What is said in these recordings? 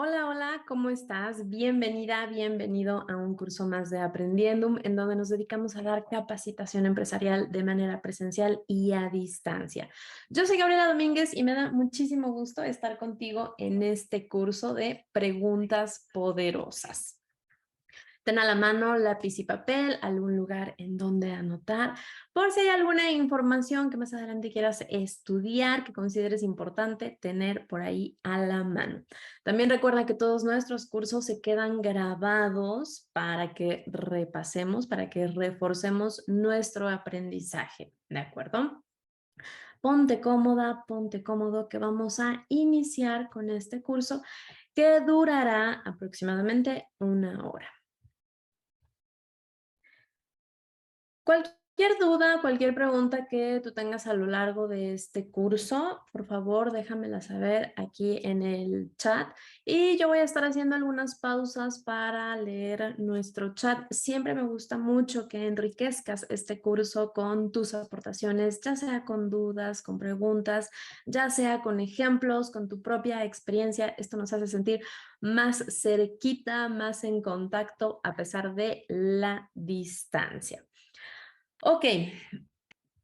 Hola, hola, ¿cómo estás? Bienvenida, bienvenido a un curso más de Aprendiendum, en donde nos dedicamos a dar capacitación empresarial de manera presencial y a distancia. Yo soy Gabriela Domínguez y me da muchísimo gusto estar contigo en este curso de preguntas poderosas. Ten a la mano lápiz y papel, algún lugar en donde anotar, por si hay alguna información que más adelante quieras estudiar, que consideres importante tener por ahí a la mano. También recuerda que todos nuestros cursos se quedan grabados para que repasemos, para que reforcemos nuestro aprendizaje, ¿de acuerdo? Ponte cómoda, ponte cómodo, que vamos a iniciar con este curso que durará aproximadamente 1 hora. Cualquier duda, cualquier pregunta que tú tengas a lo largo de este curso, por favor, déjamela saber aquí en el chat y yo voy a estar haciendo algunas pausas para leer nuestro chat. Siempre me gusta mucho que enriquezcas este curso con tus aportaciones, ya sea con dudas, con preguntas, ya sea con ejemplos, con tu propia experiencia. Esto nos hace sentir más cerquita, más en contacto a pesar de la distancia. Ok, ¿qué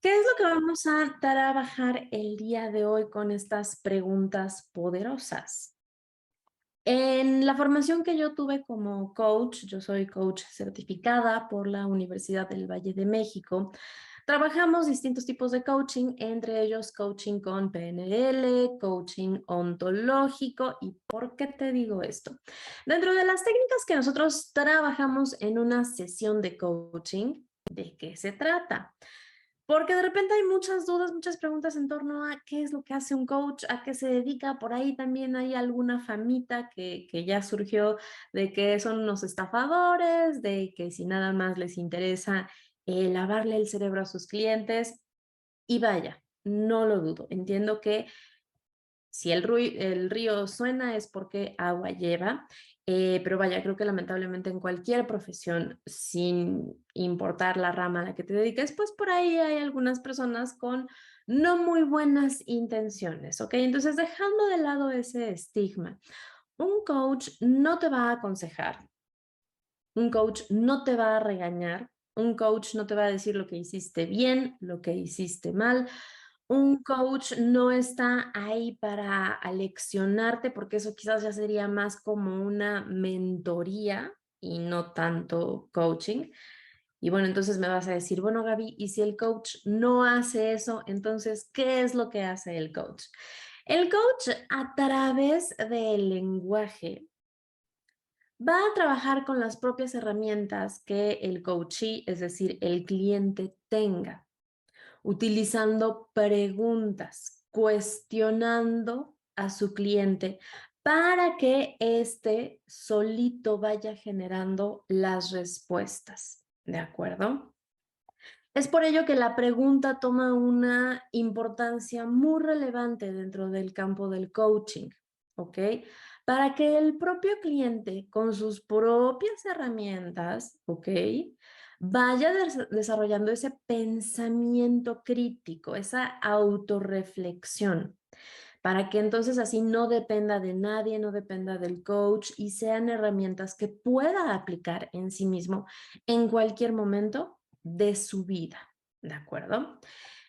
es lo que vamos a trabajar el día de hoy con estas preguntas poderosas? En la formación que yo tuve como coach, yo soy coach certificada por la Universidad del Valle de México. Trabajamos distintos tipos de coaching, entre ellos coaching con PNL, coaching ontológico. ¿Y por qué te digo esto? Dentro de las técnicas que nosotros trabajamos en una sesión de coaching, ¿de qué se trata? Porque de repente hay muchas dudas, muchas preguntas en torno a qué es lo que hace un coach, a qué se dedica. Por ahí también hay alguna famita que ya surgió de que son unos estafadores, de que si nada más les interesa lavarle el cerebro a sus clientes. Y vaya, no lo dudo. Entiendo que si el río suena es porque agua lleva, pero vaya, creo que lamentablemente en cualquier profesión, sin importar la rama a la que te dediques, pues por ahí hay algunas personas con no muy buenas intenciones, ¿ok? Entonces, dejando de lado ese estigma, un coach no te va a aconsejar, un coach no te va a regañar, un coach no te va a decir lo que hiciste bien, lo que hiciste mal. Un coach no está ahí para aleccionarte, porque eso quizás ya sería más como una mentoría y no tanto coaching. Y bueno, entonces me vas a decir, bueno, Gaby, ¿y si el coach no hace eso, entonces qué es lo que hace el coach? El coach, a través del lenguaje, va a trabajar con las propias herramientas que el coachee, es decir, el cliente, tenga, utilizando preguntas, cuestionando a su cliente para que éste solito vaya generando las respuestas. ¿De acuerdo? Es por ello que la pregunta toma una importancia muy relevante dentro del campo del coaching, ¿ok? Para que el propio cliente, con sus propias herramientas, ¿ok? Vaya desarrollando ese pensamiento crítico, esa autorreflexión, para que entonces así no dependa de nadie, no dependa del coach y sean herramientas que pueda aplicar en sí mismo en cualquier momento de su vida, ¿de acuerdo?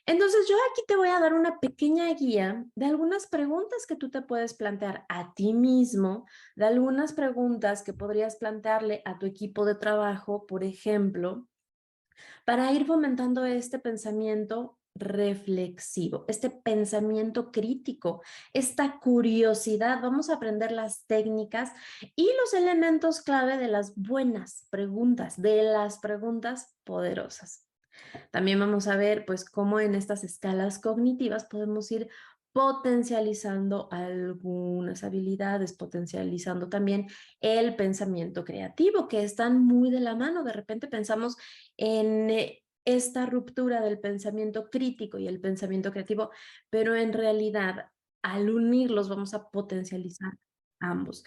Entonces yo aquí te voy a dar una pequeña guía de algunas preguntas que tú te puedes plantear a ti mismo, de algunas preguntas que podrías plantearle a tu equipo de trabajo, por ejemplo, para ir fomentando este pensamiento reflexivo, este pensamiento crítico, esta curiosidad. Vamos a aprender las técnicas y los elementos clave de las buenas preguntas, de las preguntas poderosas. También vamos a ver, pues, cómo en estas escalas cognitivas podemos ir potencializando algunas habilidades, potencializando también el pensamiento creativo, que están muy de la mano. De repente pensamos en esta ruptura del pensamiento crítico y el pensamiento creativo, pero en realidad, al unirlos, vamos a potencializar ambos.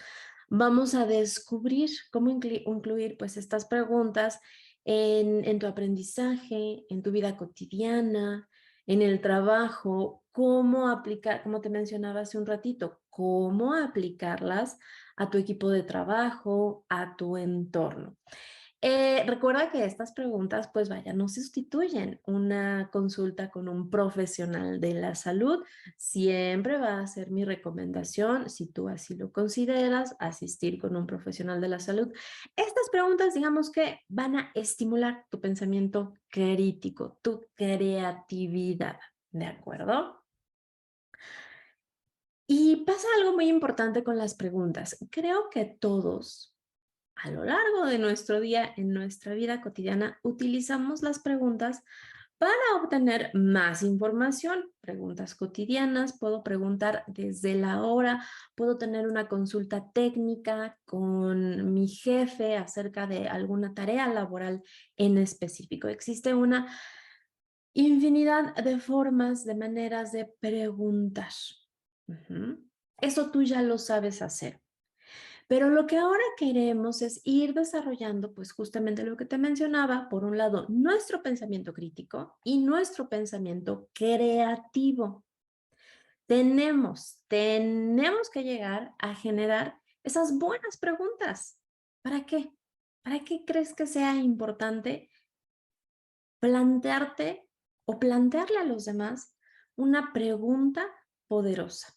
Vamos a descubrir cómo incluir, pues, estas preguntas en tu aprendizaje, en tu vida cotidiana, en el trabajo, cómo aplicar, como te mencionaba hace un ratito, cómo aplicarlas a tu equipo de trabajo, a tu entorno. Recuerda que estas preguntas, pues vaya, no sustituyen una consulta con un profesional de la salud. Siempre va a ser mi recomendación, si tú así lo consideras, asistir con un profesional de la salud. Estas preguntas, digamos que van a estimular tu pensamiento crítico, tu creatividad, ¿de acuerdo? Y pasa algo muy importante con las preguntas. Creo que todos a lo largo de nuestro día, en nuestra vida cotidiana, utilizamos las preguntas para obtener más información. Preguntas cotidianas, puedo preguntar desde la hora, puedo tener una consulta técnica con mi jefe acerca de alguna tarea laboral en específico. Existe una infinidad de formas, de maneras de preguntar. Ujú. Eso tú ya lo sabes hacer. Pero lo que ahora queremos es ir desarrollando, pues justamente lo que te mencionaba, por un lado, nuestro pensamiento crítico y nuestro pensamiento creativo. Tenemos que llegar a generar esas buenas preguntas. ¿Para qué? ¿Para qué crees que sea importante plantearte o plantearle a los demás una pregunta poderosa?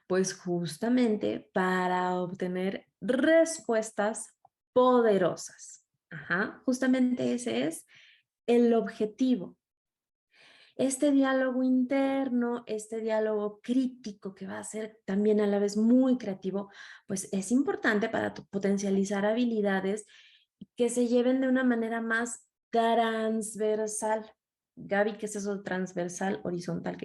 Pues justamente para obtener respuestas poderosas. Ajá, justamente ese es el objetivo. Este diálogo interno, este diálogo crítico que va a ser también a la vez muy creativo, pues es importante para potencializar habilidades que se lleven de una manera más transversal. Gaby, ¿qué es eso de transversal, horizontal?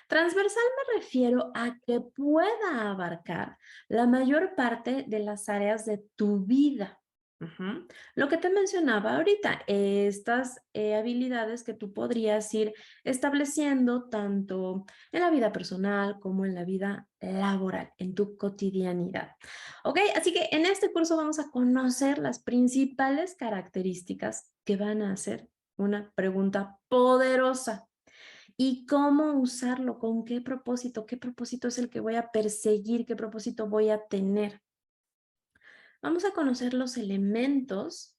Transversal me refiero a que pueda abarcar la mayor parte de las áreas de tu vida. Ujú. Lo que te mencionaba ahorita, estas habilidades que tú podrías ir estableciendo tanto en la vida personal como en la vida laboral, en tu cotidianidad. ¿Ok? Así que en este curso vamos a conocer las principales características que van a hacer una pregunta poderosa y cómo usarlo, con qué propósito es el que voy a perseguir, qué propósito voy a tener. Vamos a conocer los elementos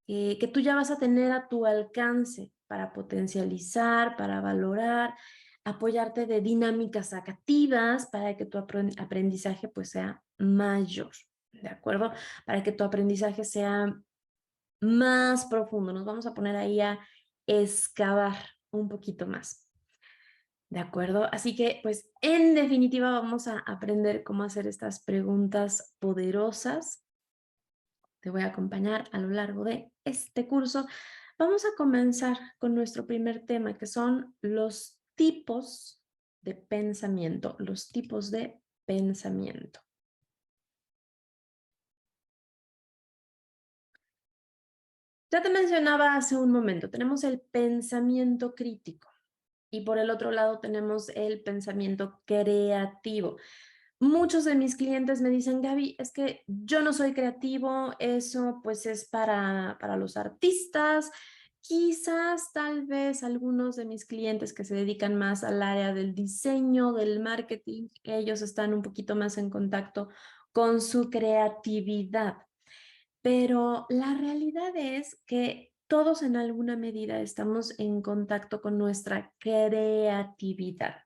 que tú ya vas a tener a tu alcance para potencializar, para valorar, apoyarte de dinámicas activas para que tu aprendizaje pues sea mayor, ¿de acuerdo? Para que tu aprendizaje sea más profundo. Nos vamos a poner ahí a excavar un poquito más. ¿De acuerdo? Así que, pues, en definitiva, vamos a aprender cómo hacer estas preguntas poderosas. Te voy a acompañar a lo largo de este curso. Vamos a comenzar con nuestro primer tema, que son los tipos de pensamiento, los tipos de pensamiento. Ya te mencionaba hace un momento, tenemos el pensamiento crítico y por el otro lado tenemos el pensamiento creativo. Muchos de mis clientes me dicen, Gaby, es que yo no soy creativo, eso pues es para los artistas. Quizás, tal vez algunos de mis clientes que se dedican más al área del diseño, del marketing, ellos están un poquito más en contacto con su creatividad. Pero la realidad es que todos en alguna medida estamos en contacto con nuestra creatividad.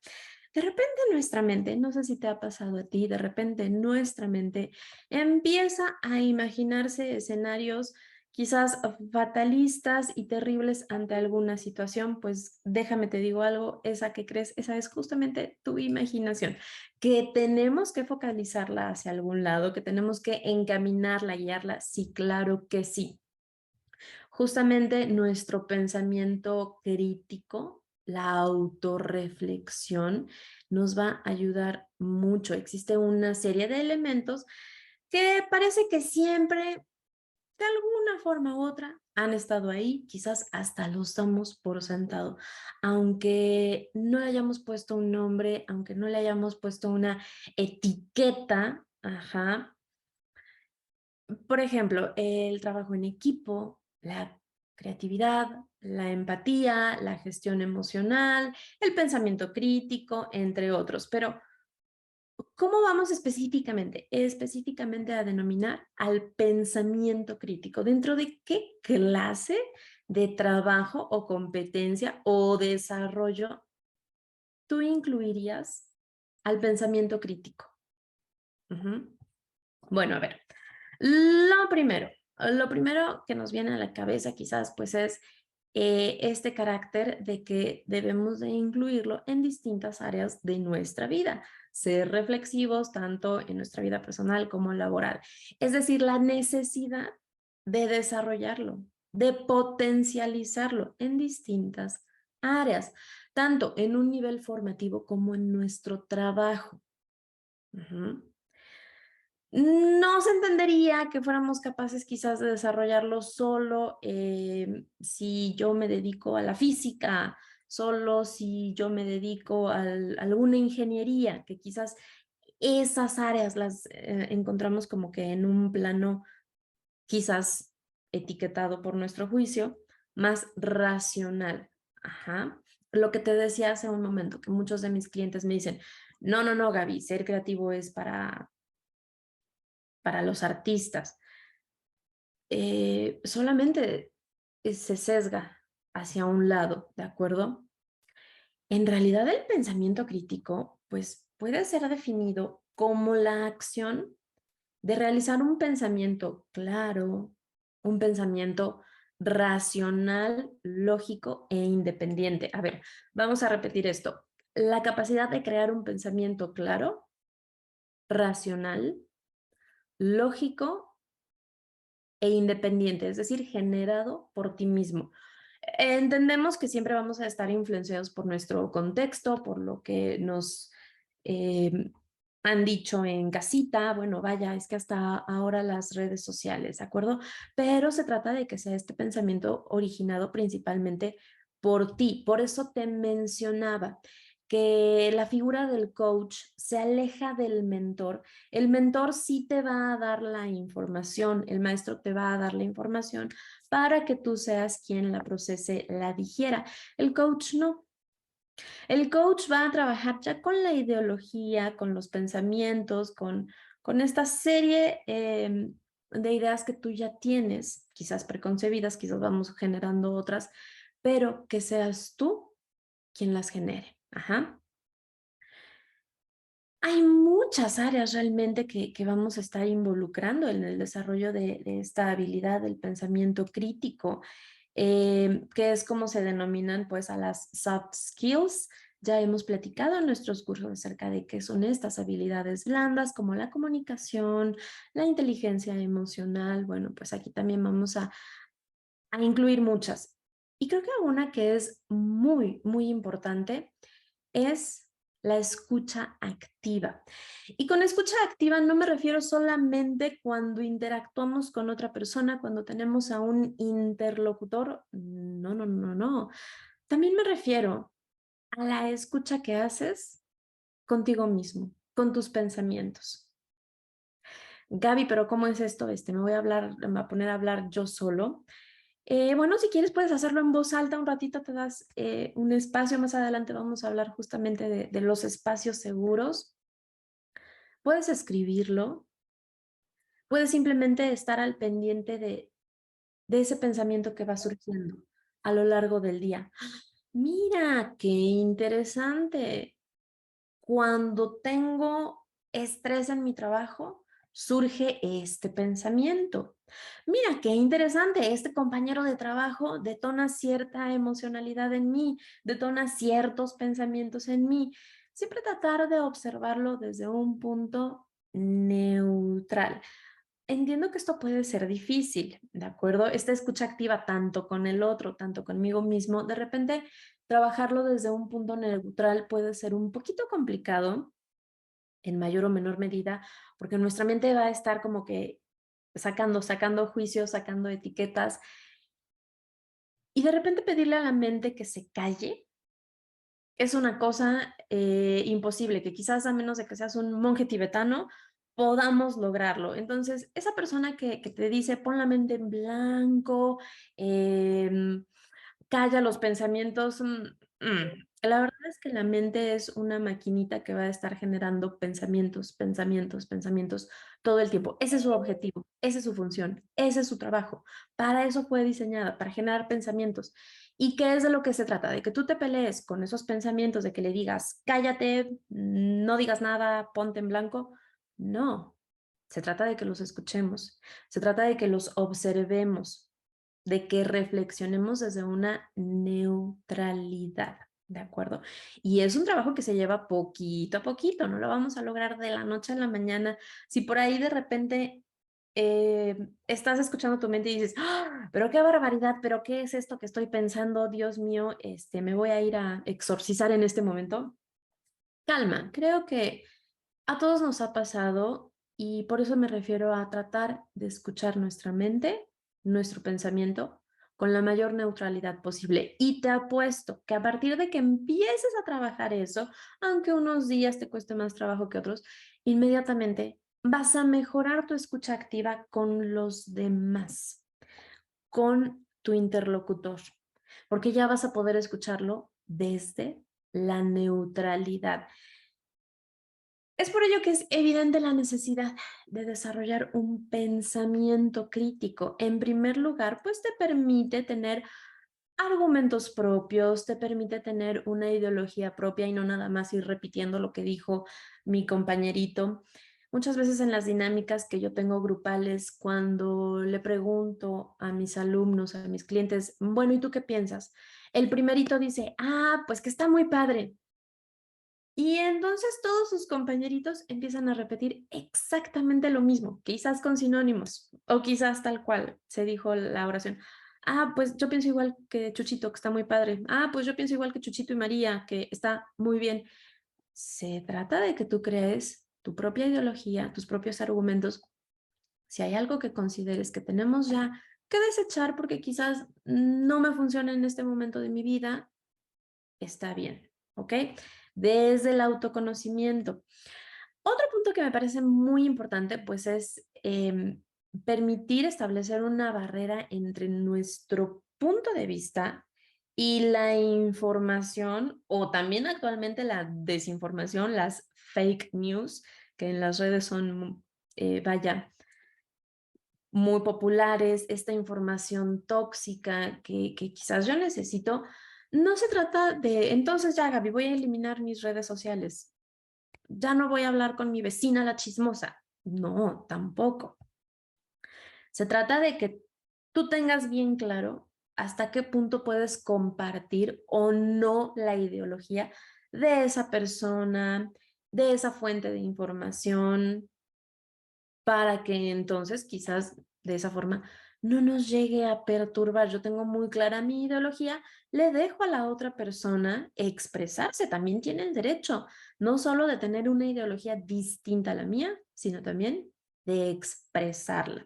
De repente nuestra mente, no sé si te ha pasado a ti, de repente nuestra mente empieza a imaginarse escenarios quizás fatalistas y terribles ante alguna situación, pues déjame te digo algo, esa que crees, esa es justamente tu imaginación, que tenemos que focalizarla hacia algún lado, que tenemos que encaminarla, guiarla, sí, claro que sí. Justamente nuestro pensamiento crítico, la autorreflexión, nos va a ayudar mucho. Existe una serie de elementos que parece que siempre, de alguna forma u otra, han estado ahí, quizás hasta los damos por sentado, aunque no le hayamos puesto un nombre, aunque no le hayamos puesto una etiqueta, ajá. Por ejemplo, el trabajo en equipo, la creatividad, la empatía, la gestión emocional, el pensamiento crítico, entre otros. Pero, ¿cómo vamos específicamente? Específicamente a denominar al pensamiento crítico. ¿Dentro de qué clase de trabajo o competencia o desarrollo tú incluirías al pensamiento crítico? Ujú. Bueno, a ver, lo primero que nos viene a la cabeza quizás pues es este carácter de que debemos de incluirlo en distintas áreas de nuestra vida, ser reflexivos tanto en nuestra vida personal como laboral. Es decir, la necesidad de desarrollarlo, de potencializarlo en distintas áreas, tanto en un nivel formativo como en nuestro trabajo. Ujú. No se entendería que fuéramos capaces quizás de desarrollarlo solo si yo me dedico a la física, solo si yo me dedico a alguna ingeniería, que quizás esas áreas las encontramos como que en un plano quizás etiquetado por nuestro juicio, más racional. Ajá. Lo que te decía hace un momento, que muchos de mis clientes me dicen, no, no, no, Gaby, ser creativo es para los artistas. Solamente se sesga hacia un lado, ¿de acuerdo? En realidad el pensamiento crítico, pues puede ser definido como la acción de realizar un pensamiento claro, un pensamiento racional, lógico e independiente. A ver, vamos a repetir esto. La capacidad de crear un pensamiento claro, racional, lógico e independiente, es decir, generado por ti mismo. Entendemos que siempre vamos a estar influenciados por nuestro contexto, por lo que nos han dicho en casita, bueno, vaya, es que hasta ahora las redes sociales, ¿de acuerdo? Pero se trata de que sea este pensamiento originado principalmente por ti. Por eso te mencionaba que la figura del coach se aleja del mentor. El mentor sí te va a dar la información, el maestro te va a dar la información para que tú seas quien la procese, la digiera. El coach no. El coach va a trabajar ya con la ideología, con los pensamientos, con esta serie de ideas que tú ya tienes, quizás preconcebidas, quizás vamos generando otras, pero que seas tú quien las genere. Ajá. Hay muchas áreas realmente que vamos a estar involucrando en el desarrollo de esta habilidad del pensamiento crítico, que es como se denominan pues a las soft skills. Ya hemos platicado en nuestros cursos acerca de qué son estas habilidades blandas, como la comunicación, la inteligencia emocional. Bueno, pues aquí también vamos a incluir muchas. Y creo que una que es muy, muy importante es la escucha activa. Y con escucha activa no me refiero solamente cuando interactuamos con otra persona, cuando tenemos a un interlocutor. No, no, no, no. También me refiero a la escucha que haces contigo mismo, con tus pensamientos. Gaby, pero ¿cómo es esto? Me voy a hablar, me voy a poner a hablar yo solo. Bueno, si quieres puedes hacerlo en voz alta un ratito, te das un espacio. Más adelante vamos a hablar justamente de los espacios seguros. Puedes escribirlo, puedes simplemente estar al pendiente de ese pensamiento que va surgiendo a lo largo del día. Mira, qué interesante. Cuando tengo estrés en mi trabajo, surge este pensamiento. Mira, qué interesante, este compañero de trabajo detona cierta emocionalidad en mí, detona ciertos pensamientos en mí. Siempre tratar de observarlo desde un punto neutral. Entiendo que esto puede ser difícil, ¿de acuerdo? Esta escucha activa tanto con el otro, tanto conmigo mismo, de repente trabajarlo desde un punto neutral puede ser un poquito complicado en mayor o menor medida, porque nuestra mente va a estar como que sacando juicios, sacando etiquetas, y de repente pedirle a la mente que se calle es una cosa imposible, que quizás a menos de que seas un monje tibetano, podamos lograrlo. Entonces, esa persona que te dice, pon la mente en blanco, calla los pensamientos. La verdad es que la mente es una maquinita que va a estar generando pensamientos, pensamientos, pensamientos todo el tiempo. Ese es su objetivo, esa es su función, ese es su trabajo. Para eso fue diseñada, para generar pensamientos. ¿Y qué es de lo que se trata? De que tú te pelees con esos pensamientos, de que le digas, cállate, no digas nada, ponte en blanco. No, se trata de que los escuchemos, se trata de que los observemos, de que reflexionemos desde una neutralidad, ¿de acuerdo? Y es un trabajo que se lleva poquito a poquito, no lo vamos a lograr de la noche a la mañana. Si por ahí de repente estás escuchando tu mente y dices, ¡ah! Pero qué barbaridad, pero qué es esto que estoy pensando, Dios mío, me voy a ir a exorcizar en este momento. Calma, creo que a todos nos ha pasado y por eso me refiero a tratar de escuchar nuestra mente, nuestro pensamiento, con la mayor neutralidad posible. Y te apuesto que a partir de que empieces a trabajar eso, aunque unos días te cueste más trabajo que otros, inmediatamente vas a mejorar tu escucha activa con los demás, con tu interlocutor, porque ya vas a poder escucharlo desde la neutralidad. Es por ello que es evidente la necesidad de desarrollar un pensamiento crítico. En primer lugar, pues te permite tener argumentos propios, te permite tener una ideología propia y no nada más ir repitiendo lo que dijo mi compañerito. Muchas veces en las dinámicas que yo tengo grupales, cuando le pregunto a mis alumnos, a mis clientes, bueno, ¿y tú qué piensas? El primerito dice, ah, pues que está muy padre. Y entonces todos sus compañeritos empiezan a repetir exactamente lo mismo, quizás con sinónimos o quizás tal cual se dijo la oración. Ah, pues yo pienso igual que Chuchito, que está muy padre. Ah, pues yo pienso igual que Chuchito y María, que está muy bien. Se trata de que tú crees tu propia ideología, tus propios argumentos. Si hay algo que consideres que tenemos ya que desechar porque quizás no me funciona en este momento de mi vida, está bien, ¿ok? Desde el autoconocimiento. Otro punto que me parece muy importante, pues es permitir establecer una barrera entre nuestro punto de vista y la información o también actualmente la desinformación, las fake news, que en las redes son, vaya, muy populares, esta información tóxica que quizás yo necesito. No se trata de, entonces ya, Gaby, voy a eliminar mis redes sociales. Ya no voy a hablar con mi vecina la chismosa. No, tampoco. Se trata de que tú tengas bien claro hasta qué punto puedes compartir o no la ideología de esa persona, de esa fuente de información, para que entonces quizás de esa forma no nos llegue a perturbar. Yo tengo muy clara mi ideología, le dejo a la otra persona expresarse, también tiene el derecho, no solo de tener una ideología distinta a la mía, sino también de expresarla.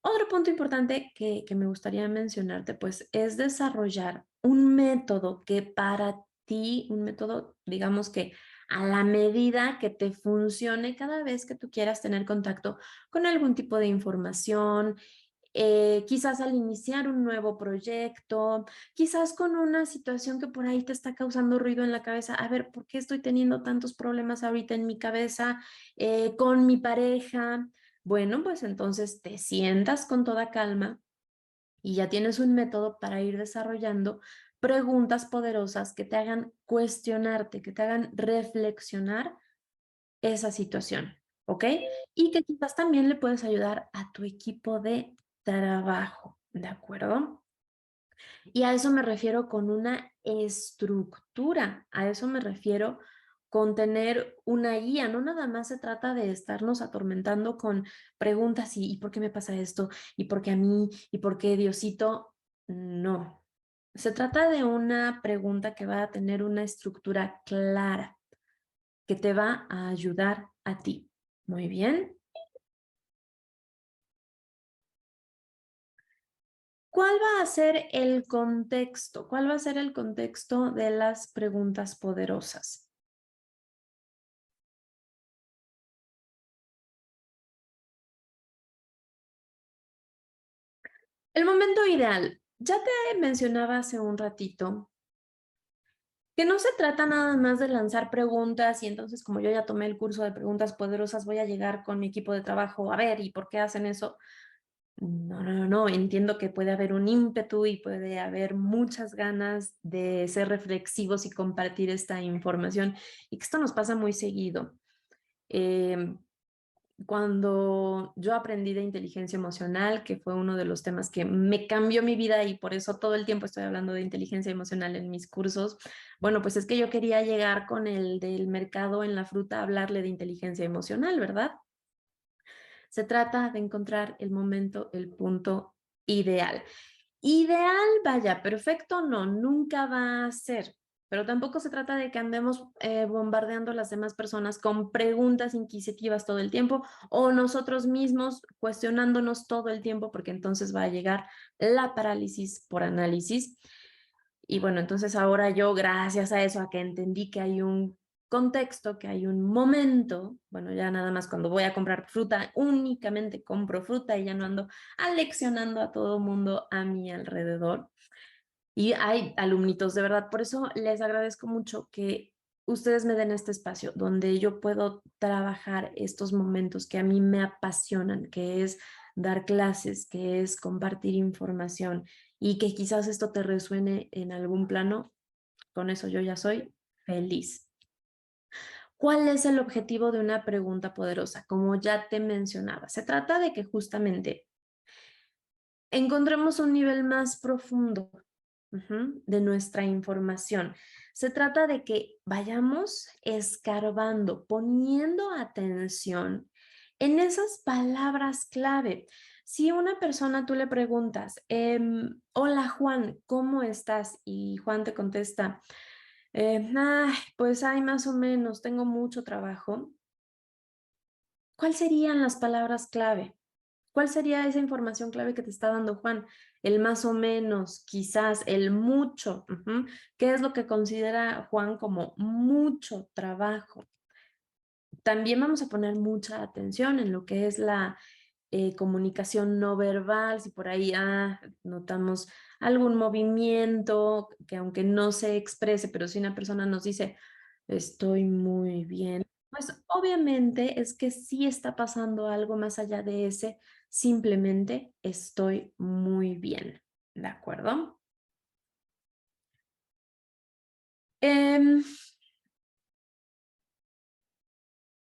Otro punto importante que me gustaría mencionarte, pues, es desarrollar un método que para ti, un método, digamos que a la medida que te funcione cada vez que tú quieras tener contacto con algún tipo de información, quizás al iniciar un nuevo proyecto, quizás con una situación que por ahí te está causando ruido en la cabeza. A ver, ¿por qué estoy teniendo tantos problemas ahorita en mi cabeza con mi pareja? Bueno, pues entonces te sientas con toda calma y ya tienes un método para ir desarrollando preguntas poderosas que te hagan cuestionarte, que te hagan reflexionar esa situación, ¿ok? Y que quizás también le puedes ayudar a tu equipo de trabajo, ¿de acuerdo? Y a eso me refiero con una estructura, a eso me refiero con tener una guía. No nada más se trata de estarnos atormentando con preguntas ¿y por qué me pasa esto? ¿Y por qué a mí? ¿Y por qué Diosito? No. Se trata de una pregunta que va a tener una estructura clara, que te va a ayudar a ti. Muy bien. ¿Cuál va a ser el contexto? ¿Cuál va a ser el contexto de las preguntas poderosas? El momento ideal. Ya te mencionaba hace un ratito que no se trata nada más de lanzar preguntas y entonces como yo ya tomé el curso de preguntas poderosas, voy a llegar con mi equipo de trabajo a ver, ¿y por qué hacen eso? No, no, no, no. Entiendo que puede haber un ímpetu y puede haber muchas ganas de ser reflexivos y compartir esta información y que esto nos pasa muy seguido. Em, Cuando yo aprendí de inteligencia emocional, que fue uno de los temas que me cambió mi vida y por eso todo el tiempo estoy hablando de inteligencia emocional en mis cursos, bueno, pues es que yo quería llegar con el del mercado en la fruta a hablarle de inteligencia emocional, ¿verdad? Se trata de encontrar el momento, el punto ideal. Ideal, vaya, perfecto no, nunca va a ser, pero tampoco se trata de que andemos bombardeando a las demás personas con preguntas inquisitivas todo el tiempo o nosotros mismos cuestionándonos todo el tiempo porque entonces va a llegar la parálisis por análisis. Y bueno, entonces ahora yo, gracias a eso, a que entendí que hay un contexto, que hay un momento, bueno, ya nada más cuando voy a comprar fruta, únicamente compro fruta y ya no ando aleccionando a todo mundo a mi alrededor. Y hay alumnitos, de verdad, por eso les agradezco mucho que ustedes me den este espacio donde yo puedo trabajar estos momentos que a mí me apasionan, que es dar clases, que es compartir información y que quizás esto te resuene en algún plano, con eso yo ya soy feliz. ¿Cuál es el objetivo de una pregunta poderosa? Como ya te mencionaba, se trata de que justamente encontremos un nivel más profundo de nuestra información. Se trata de que vayamos escarbando, poniendo atención en esas palabras clave. Si a una persona tú le preguntas, hola Juan, ¿cómo estás? Y Juan te contesta, "Ay, pues hay más o menos, tengo mucho trabajo". ¿Cuáles serían las palabras clave? ¿Cuál sería esa información clave que te está dando Juan? El más o menos, quizás, el mucho. ¿Qué es lo que considera Juan como mucho trabajo? También vamos a poner mucha atención en lo que es la comunicación no verbal, si por ahí notamos algún movimiento que aunque no se exprese, pero si una persona nos dice, estoy muy bien, pues obviamente es que sí está pasando algo más allá de ese, simplemente estoy muy bien, ¿de acuerdo? Em,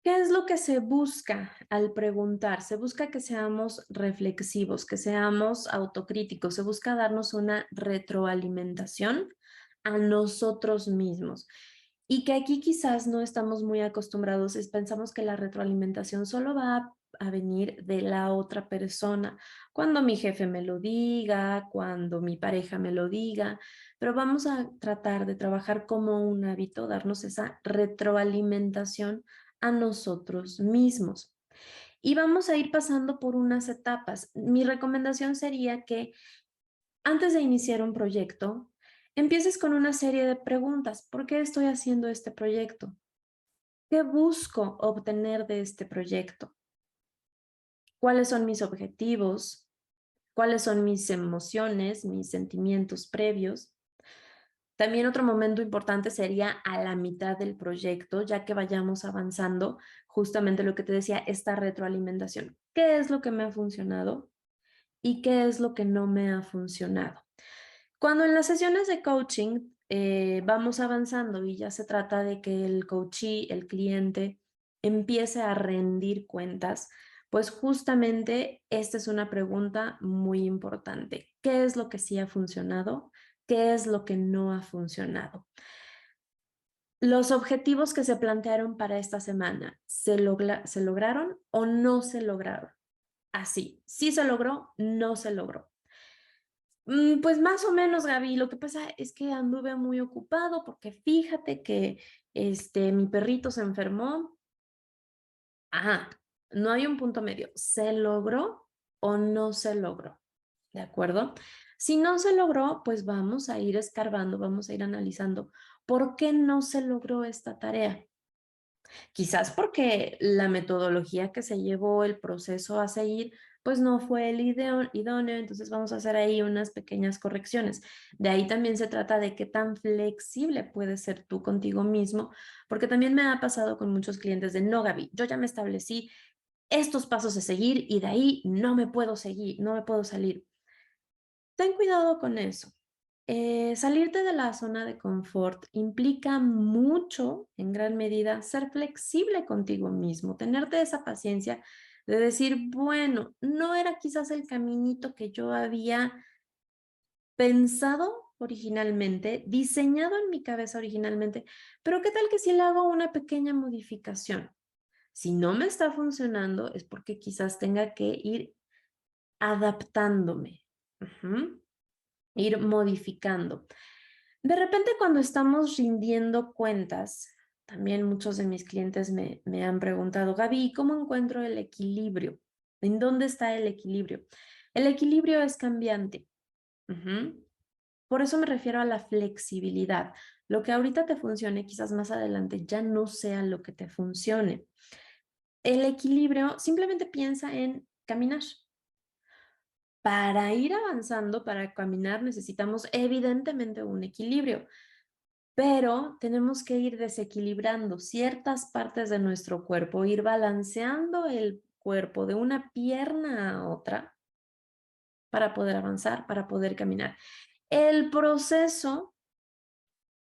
¿Qué es lo que se busca al preguntar? Se busca que seamos reflexivos, que seamos autocríticos, se busca darnos una retroalimentación a nosotros mismos. Y que aquí quizás no estamos muy acostumbrados, pensamos que la retroalimentación solo va a venir de la otra persona, cuando mi jefe me lo diga, cuando mi pareja me lo diga, pero vamos a tratar de trabajar como un hábito, darnos esa retroalimentación a nosotros mismos. Y vamos a ir pasando por unas etapas. Mi recomendación sería que antes de iniciar un proyecto, empieces con una serie de preguntas. ¿Por qué estoy haciendo este proyecto? ¿Qué busco obtener de este proyecto? ¿Cuáles son mis objetivos? ¿Cuáles son mis emociones, mis sentimientos previos? También otro momento importante sería a la mitad del proyecto, ya que vayamos avanzando, justamente lo que te decía, esta retroalimentación. ¿Qué es lo que me ha funcionado y qué es lo que no me ha funcionado? Cuando en las sesiones de coaching vamos avanzando y ya se trata de que el coachee, el cliente, empiece a rendir cuentas, pues justamente esta es una pregunta muy importante. ¿Qué es lo que sí ha funcionado? ¿Qué es lo que no ha funcionado? Los objetivos que se plantearon para esta semana, ¿se lograron o no se lograron? Así, sí se logró, no se logró. Pues más o menos, Gaby. Lo que pasa es que anduve muy ocupado porque fíjate que mi perrito se enfermó. Ajá, no hay un punto medio. ¿Se logró o no se logró? ¿De acuerdo? Si no se logró, pues vamos a ir escarbando, vamos a ir analizando por qué no se logró esta tarea. Quizás porque la metodología que se llevó, el proceso a seguir, pues no fue el idóneo, entonces vamos a hacer ahí unas pequeñas correcciones. De ahí también se trata de qué tan flexible puedes ser tú contigo mismo, porque también me ha pasado con muchos clientes de, no, Gaby, yo ya me establecí estos pasos a seguir y de ahí no me puedo seguir, no me puedo salir. Ten cuidado con eso. Salirte de la zona de confort implica mucho, en gran medida, ser flexible contigo mismo, tenerte esa paciencia de decir, bueno, no era quizás el caminito que yo había pensado originalmente, diseñado en mi cabeza originalmente, pero ¿qué tal que si le hago una pequeña modificación? Si no me está funcionando es porque quizás tenga que ir adaptándome. Ujú. Ir modificando. De repente, cuando estamos rindiendo cuentas, también muchos de mis clientes me han preguntado, Gaby, ¿cómo encuentro el equilibrio? ¿En dónde está el equilibrio? El equilibrio es cambiante. Ujú. Por eso me refiero a la flexibilidad. Lo que ahorita te funcione, quizás más adelante ya no sea lo que te funcione. El equilibrio, simplemente piensa en caminar. Para ir avanzando, para caminar, necesitamos evidentemente un equilibrio, pero tenemos que ir desequilibrando ciertas partes de nuestro cuerpo, ir balanceando el cuerpo de una pierna a otra para poder avanzar, para poder caminar. El proceso,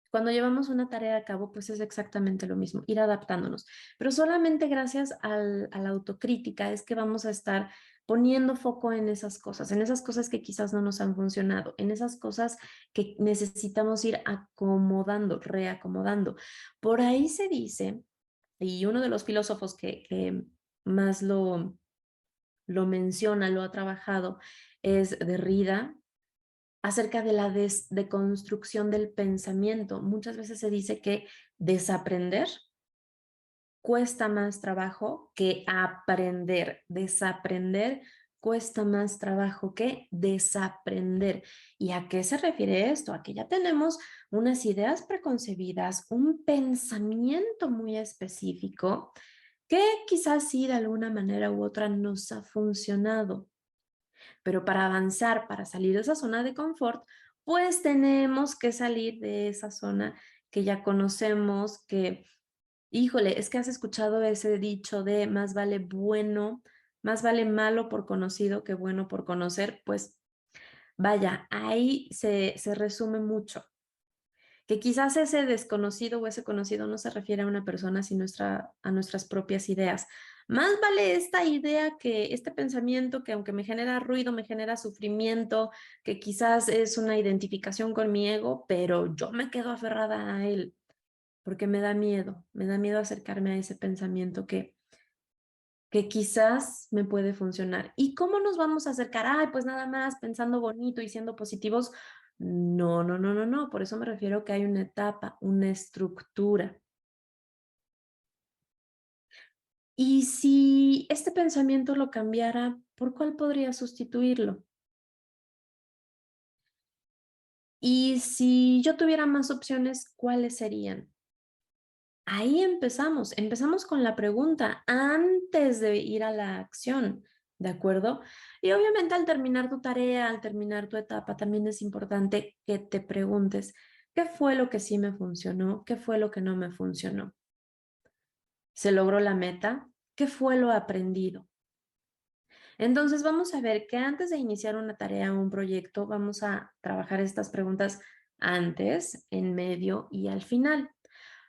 cuando llevamos una tarea a cabo, pues es exactamente lo mismo, ir adaptándonos. Pero solamente gracias a la autocrítica es que vamos a estar poniendo foco en esas cosas que quizás no nos han funcionado, en esas cosas que necesitamos ir acomodando, reacomodando. Por ahí se dice, y uno de los filósofos que más lo menciona, lo ha trabajado, es Derrida, acerca de la deconstrucción del pensamiento. Muchas veces se dice que desaprender cuesta más trabajo que aprender. Desaprender cuesta más trabajo que desaprender. ¿Y a qué se refiere esto? A que ya tenemos unas ideas preconcebidas, un pensamiento muy específico que quizás sí de alguna manera u otra nos ha funcionado. Pero para avanzar, para salir de esa zona de confort, pues tenemos que salir de esa zona que ya conocemos, que, híjole, es que has escuchado ese dicho de más vale malo por conocido que bueno por conocer, pues vaya, ahí se resume mucho que quizás ese desconocido o ese conocido no se refiere a una persona, sino a nuestras propias ideas. Más vale esta idea que este pensamiento que aunque me genera ruido, me genera sufrimiento, que quizás es una identificación con mi ego, pero yo me quedo aferrada a él porque me da miedo acercarme a ese pensamiento que quizás me puede funcionar. ¿Y cómo nos vamos a acercar? Ay, pues nada más pensando bonito y siendo positivos. No, no, no, no, no. Por eso me refiero que hay una etapa, una estructura. Y si este pensamiento lo cambiara, ¿por cuál podría sustituirlo? Y si yo tuviera más opciones, ¿cuáles serían? Ahí empezamos con la pregunta antes de ir a la acción, ¿de acuerdo? Y obviamente al terminar tu tarea, al terminar tu etapa, también es importante que te preguntes, ¿qué fue lo que sí me funcionó? ¿Qué fue lo que no me funcionó? ¿Se logró la meta? ¿Qué fue lo aprendido? Entonces vamos a ver que antes de iniciar una tarea o un proyecto, vamos a trabajar estas preguntas antes, en medio y al final,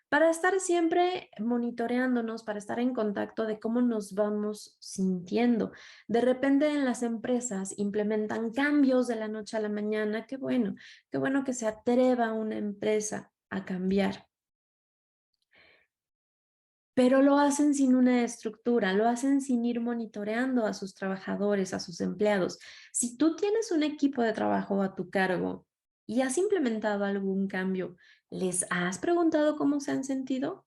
para estar siempre monitoreándonos, para estar en contacto de cómo nos vamos sintiendo. De repente en las empresas implementan cambios de la noche a la mañana. Qué bueno que se atreva una empresa a cambiar, pero lo hacen sin una estructura, lo hacen sin ir monitoreando a sus trabajadores, a sus empleados. Si tú tienes un equipo de trabajo a tu cargo y has implementado algún cambio, ¿les has preguntado cómo se han sentido?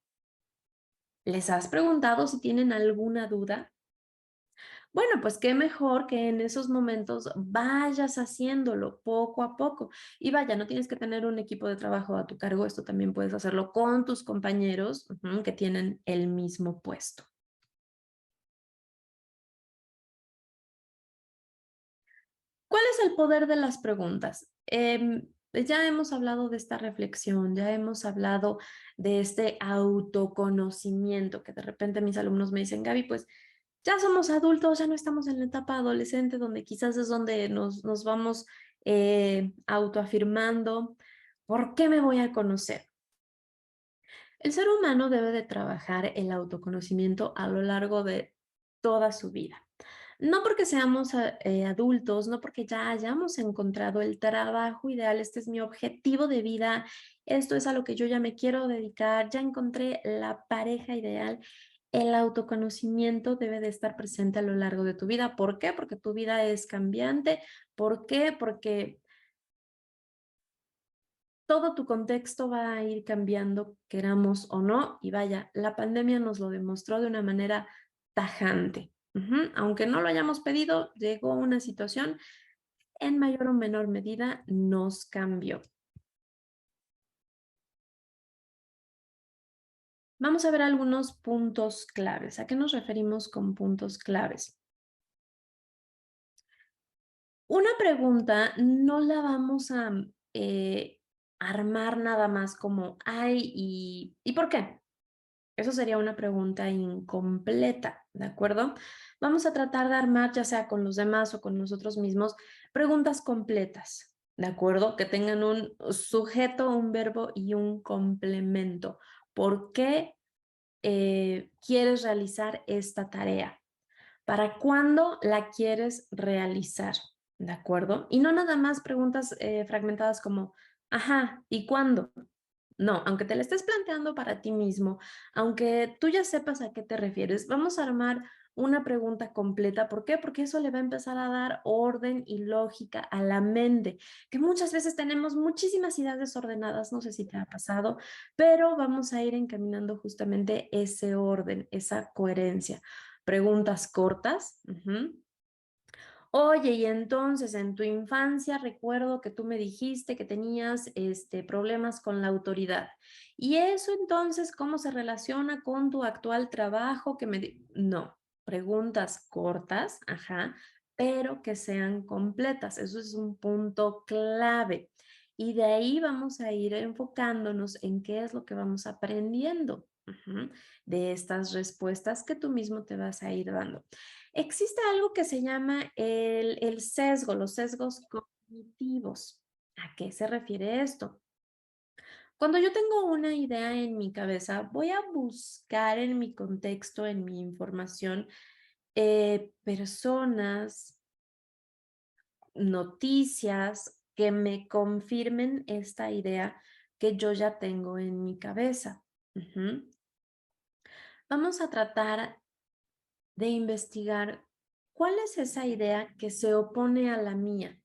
¿Les has preguntado si tienen alguna duda? Bueno, pues qué mejor que en esos momentos vayas haciéndolo poco a poco. Y vaya, no tienes que tener un equipo de trabajo a tu cargo, esto también puedes hacerlo con tus compañeros, que tienen el mismo puesto. ¿Cuál es el poder de las preguntas? Ya hemos hablado de esta reflexión, ya hemos hablado de este autoconocimiento, que de repente mis alumnos me dicen, Gaby, pues ya somos adultos, ya no estamos en la etapa adolescente, donde quizás es donde nos vamos autoafirmando. ¿Por qué me voy a conocer? El ser humano debe de trabajar el autoconocimiento a lo largo de toda su vida. No porque seamos adultos, no porque ya hayamos encontrado el trabajo ideal, este es mi objetivo de vida, esto es a lo que yo ya me quiero dedicar, ya encontré la pareja ideal. El autoconocimiento debe de estar presente a lo largo de tu vida. ¿Por qué? Porque tu vida es cambiante. ¿Por qué? Porque todo tu contexto va a ir cambiando, queramos o no, y vaya, la pandemia nos lo demostró de una manera tajante. Aunque no lo hayamos pedido, llegó una situación, en mayor o menor medida nos cambió. Vamos a ver algunos puntos claves. ¿A qué nos referimos con puntos claves? Una pregunta no la vamos a armar nada más como, ay, ¿y por qué? Eso sería una pregunta incompleta, ¿de acuerdo? Vamos a tratar de armar, ya sea con los demás o con nosotros mismos, preguntas completas, ¿de acuerdo? Que tengan un sujeto, un verbo y un complemento. ¿Por qué quieres realizar esta tarea? ¿Para cuándo la quieres realizar? ¿De acuerdo? Y no nada más preguntas fragmentadas como, ajá, ¿y cuándo? No, aunque te la estés planteando para ti mismo, aunque tú ya sepas a qué te refieres, vamos a armar una pregunta completa. ¿Por qué? Porque eso le va a empezar a dar orden y lógica a la mente, que muchas veces tenemos muchísimas ideas desordenadas, no sé si te ha pasado, pero vamos a ir encaminando justamente ese orden, esa coherencia. Preguntas cortas. Oye, y entonces en tu infancia recuerdo que tú me dijiste que tenías problemas con la autoridad. ¿Y eso entonces cómo se relaciona con tu actual trabajo? No, preguntas cortas, ajá, pero que sean completas. Eso es un punto clave. Y de ahí vamos a ir enfocándonos en qué es lo que vamos aprendiendo, de estas respuestas que tú mismo te vas a ir dando. Existe algo que se llama el sesgo, los sesgos cognitivos. ¿A qué se refiere esto? Cuando yo tengo una idea en mi cabeza, voy a buscar en mi contexto, en mi información, personas, noticias que me confirmen esta idea que yo ya tengo en mi cabeza. Ujú. Vamos a tratar de investigar cuál es esa idea que se opone a la mía.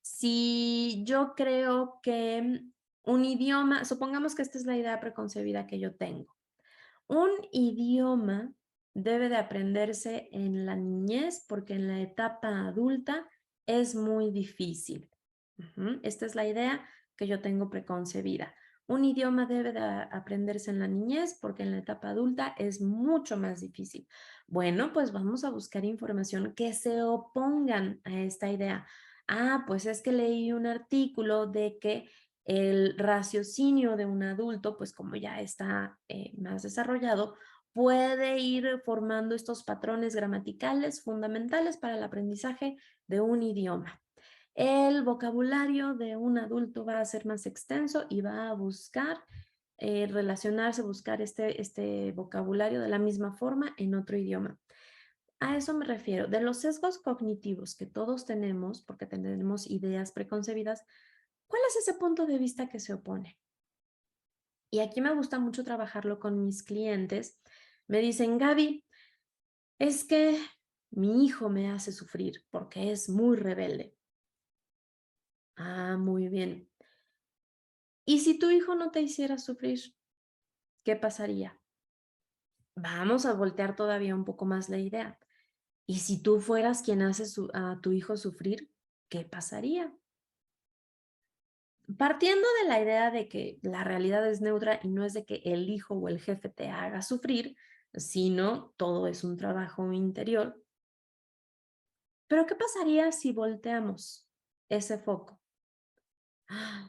Si yo creo que un idioma, supongamos que esta es la idea preconcebida que yo tengo. Un idioma debe de aprenderse en la niñez porque en la etapa adulta es muy difícil. Esta es la idea que yo tengo preconcebida. Un idioma debe de aprenderse en la niñez porque en la etapa adulta es mucho más difícil. Bueno, pues vamos a buscar información que se opongan a esta idea. Ah, pues es que leí un artículo de que el raciocinio de un adulto, pues como ya está más desarrollado, puede ir formando estos patrones gramaticales fundamentales para el aprendizaje de un idioma. El vocabulario de un adulto va a ser más extenso y va a buscar relacionarse, buscar este vocabulario de la misma forma en otro idioma. A eso me refiero. De los sesgos cognitivos que todos tenemos, porque tenemos ideas preconcebidas, ¿cuál es ese punto de vista que se opone? Y aquí me gusta mucho trabajarlo con mis clientes. Me dicen, Gaby, es que mi hijo me hace sufrir porque es muy rebelde. Ah, muy bien. ¿Y si tu hijo no te hiciera sufrir, qué pasaría? Vamos a voltear todavía un poco más la idea. Y si tú fueras quien hace a tu hijo sufrir, ¿qué pasaría? Partiendo de la idea de que la realidad es neutra y no es de que el hijo o el jefe te haga sufrir, sino todo es un trabajo interior. Pero ¿qué pasaría si volteamos ese foco? Ah,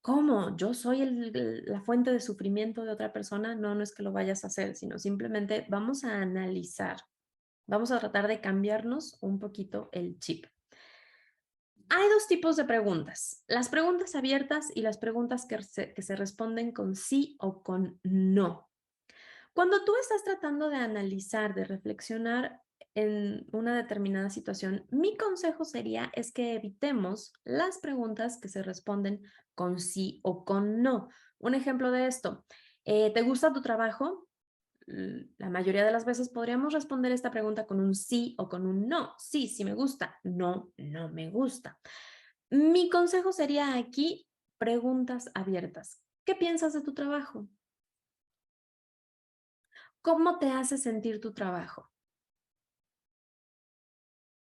¿cómo? ¿Yo soy la fuente de sufrimiento de otra persona? No, no es que lo vayas a hacer, sino simplemente vamos a analizar, vamos a tratar de cambiarnos un poquito el chip. Hay dos tipos de preguntas, las preguntas abiertas y las preguntas que se responden con sí o con no. Cuando tú estás tratando de analizar, de reflexionar en una determinada situación, mi consejo sería es que evitemos las preguntas que se responden con sí o con no. Un ejemplo de esto, ¿te gusta tu trabajo? La mayoría de las veces podríamos responder esta pregunta con un sí o con un no. Sí, sí me gusta. No, no me gusta. Mi consejo sería aquí preguntas abiertas. ¿Qué piensas de tu trabajo? ¿Cómo te hace sentir tu trabajo?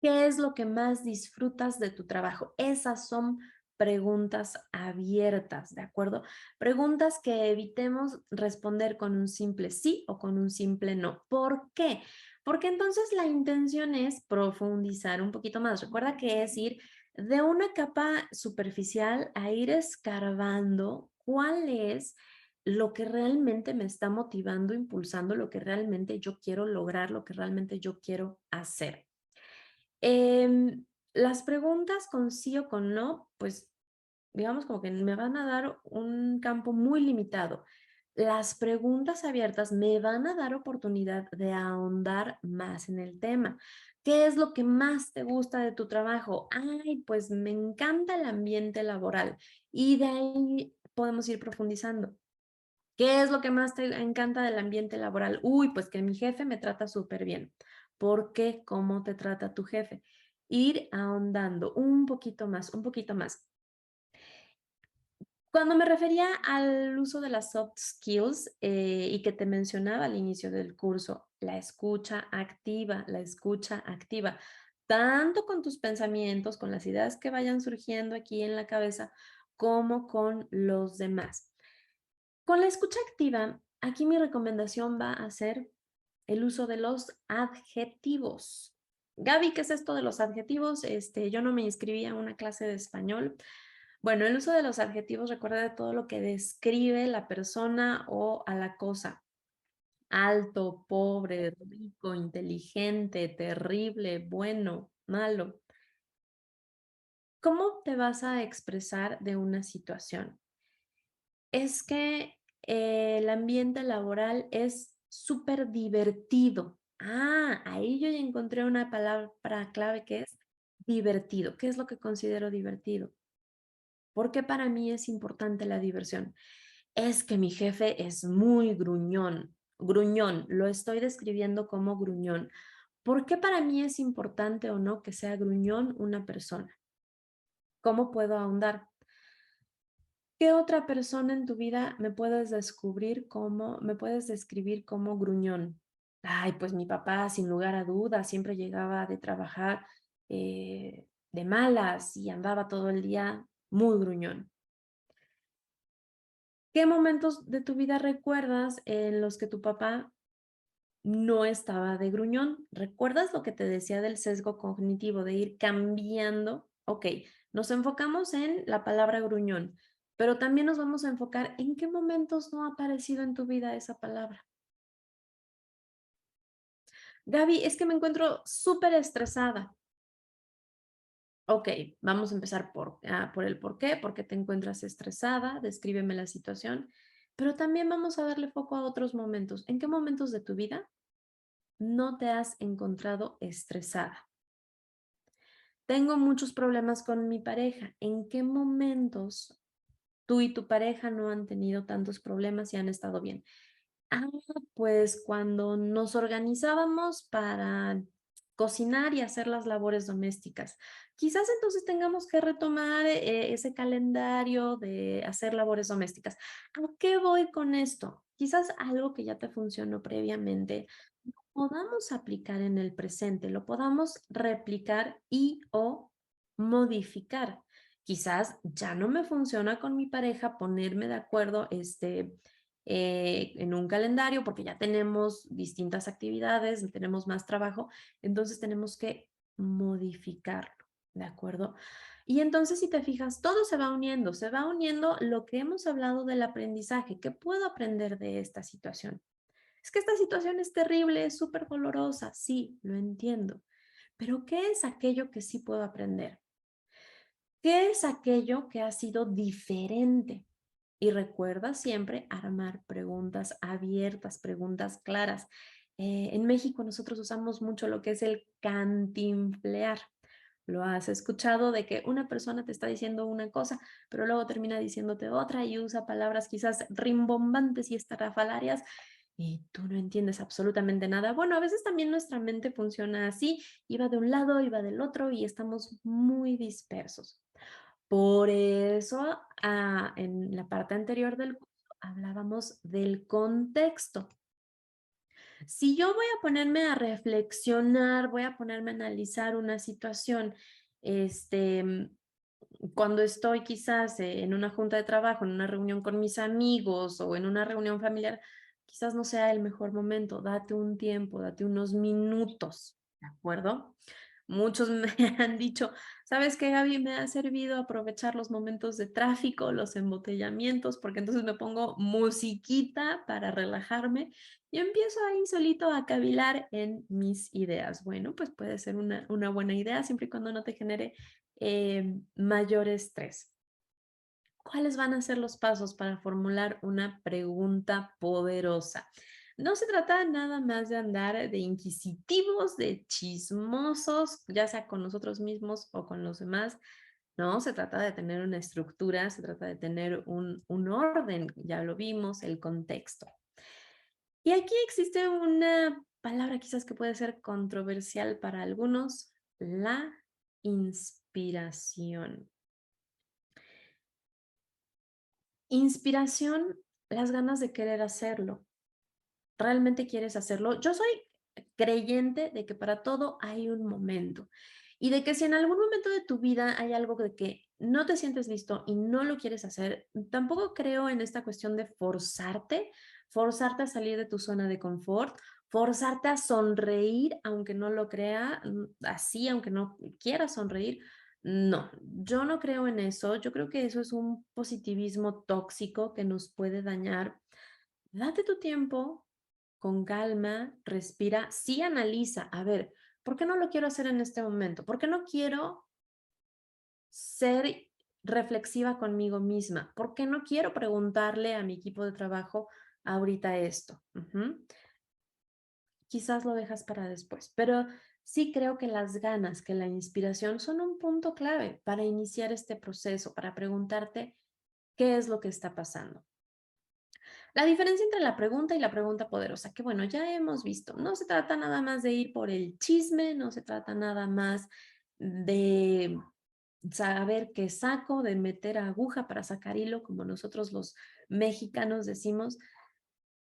¿Qué es lo que más disfrutas de tu trabajo? Esas son preguntas abiertas, ¿de acuerdo? Preguntas que evitemos responder con un simple sí o con un simple no. ¿Por qué? Porque entonces la intención es profundizar un poquito más. Recuerda que es ir de una capa superficial a ir escarbando cuál es lo que realmente me está motivando, impulsando, lo que realmente yo quiero lograr, lo que realmente yo quiero hacer. Las preguntas con sí o con no, pues digamos como que me van a dar un campo muy limitado. Las preguntas abiertas me van a dar oportunidad de ahondar más en el tema. ¿Qué es lo que más te gusta de tu trabajo? Ay, pues me encanta el ambiente laboral. Y de ahí podemos ir profundizando. ¿Qué es lo que más te encanta del ambiente laboral? Uy, pues que mi jefe me trata súper bien. ¿Por qué? ¿Cómo te trata tu jefe? Ir ahondando un poquito más, un poquito más. Cuando me refería al uso de las soft skills y que te mencionaba al inicio del curso, la escucha activa, tanto con tus pensamientos, con las ideas que vayan surgiendo aquí en la cabeza, como con los demás. Con la escucha activa, aquí mi recomendación va a ser el uso de los adjetivos. Gaby, ¿qué es esto de los adjetivos? Yo no me inscribí a una clase de español. Bueno, el uso de los adjetivos recuerda de todo lo que describe la persona o a la cosa. Alto, pobre, rico, inteligente, terrible, bueno, malo. ¿Cómo te vas a expresar de una situación? Es que el ambiente laboral es súper divertido. Ah, ahí yo ya encontré una palabra clave que es divertido. ¿Qué es lo que considero divertido? ¿Por qué para mí es importante la diversión? Es que mi jefe es muy gruñón. Gruñón, lo estoy describiendo como gruñón. ¿Por qué para mí es importante o no que sea gruñón una persona? ¿Cómo puedo ahondar? ¿Qué otra persona en tu vida me puedes describir como gruñón? Ay, pues mi papá, sin lugar a dudas, siempre llegaba de trabajar de malas y andaba todo el día muy gruñón. ¿Qué momentos de tu vida recuerdas en los que tu papá no estaba de gruñón? ¿Recuerdas lo que te decía del sesgo cognitivo, de ir cambiando? Ok, nos enfocamos en la palabra gruñón, pero también nos vamos a enfocar en qué momentos no ha aparecido en tu vida esa palabra. Gaby, es que me encuentro súper estresada. Ok, vamos a empezar por el por qué te encuentras estresada, descríbeme la situación, pero también vamos a darle foco a otros momentos. ¿En qué momentos de tu vida no te has encontrado estresada? Tengo muchos problemas con mi pareja. ¿En qué momentos tú y tu pareja no han tenido tantos problemas y han estado bien? Ah, pues cuando nos organizábamos para cocinar y hacer las labores domésticas. Quizás entonces tengamos que retomar ese calendario de hacer labores domésticas. ¿A qué voy con esto? Quizás algo que ya te funcionó previamente podamos aplicar en el presente, lo podamos replicar y o modificar. Quizás ya no me funciona con mi pareja ponerme de acuerdo en un calendario porque ya tenemos distintas actividades, tenemos más trabajo, entonces tenemos que modificarlo, ¿de acuerdo? Y entonces, si te fijas, todo se va uniendo lo que hemos hablado del aprendizaje. ¿Qué puedo aprender de esta situación? Es que esta situación es terrible, es súper dolorosa, sí, lo entiendo, pero ¿qué es aquello que sí puedo aprender? ¿Qué es aquello que ha sido diferente? Y recuerda siempre armar preguntas abiertas, preguntas claras. En México nosotros usamos mucho lo que es el cantinflear. ¿Lo has escuchado de que una persona te está diciendo una cosa, pero luego termina diciéndote otra y usa palabras quizás rimbombantes y estrafalarias y tú no entiendes absolutamente nada? Bueno, a veces también nuestra mente funciona así, iba de un lado, iba del otro y estamos muy dispersos. Por eso, en la parte anterior del curso hablábamos del contexto. Si yo voy a ponerme a reflexionar, voy a ponerme a analizar una situación, este, mm, cuando estoy quizás en una junta de trabajo, en una reunión con mis amigos o en una reunión familiar, quizás no sea el mejor momento. Date un tiempo, date unos minutos, ¿de acuerdo? Muchos me han dicho, ¿sabes qué, Gaby? Me ha servido aprovechar los momentos de tráfico, los embotellamientos, porque entonces me pongo musiquita para relajarme y empiezo ahí solito a cavilar en mis ideas. Bueno, pues puede ser una buena idea siempre y cuando no te genere mayor estrés. ¿Cuáles van a ser los pasos para formular una pregunta poderosa? No se trata nada más de andar de inquisitivos, de chismosos, ya sea con nosotros mismos o con los demás. No, se trata de tener una estructura, se trata de tener un orden, ya lo vimos, el contexto. Y aquí existe una palabra quizás que puede ser controversial para algunos, la inspiración. Inspiración, las ganas de querer hacerlo. ¿Realmente quieres hacerlo? Yo soy creyente de que para todo hay un momento y de que si en algún momento de tu vida hay algo de que no te sientes listo y no lo quieres hacer, tampoco creo en esta cuestión de forzarte a salir de tu zona de confort, forzarte a sonreír aunque no lo crea, así aunque no quieras sonreír. No, yo no creo en eso. Yo creo que eso es un positivismo tóxico que nos puede dañar. Date tu tiempo, con calma, respira, sí analiza, a ver, ¿por qué no lo quiero hacer en este momento? ¿Por qué no quiero ser reflexiva conmigo misma? ¿Por qué no quiero preguntarle a mi equipo de trabajo ahorita esto? Ujú. Quizás lo dejas para después, pero sí creo que las ganas, que la inspiración son un punto clave para iniciar este proceso, para preguntarte qué es lo que está pasando. La diferencia entre la pregunta y la pregunta poderosa, que bueno, ya hemos visto, no se trata nada más de ir por el chisme, no se trata nada más de saber qué saco, de meter aguja para sacar hilo, como nosotros los mexicanos decimos.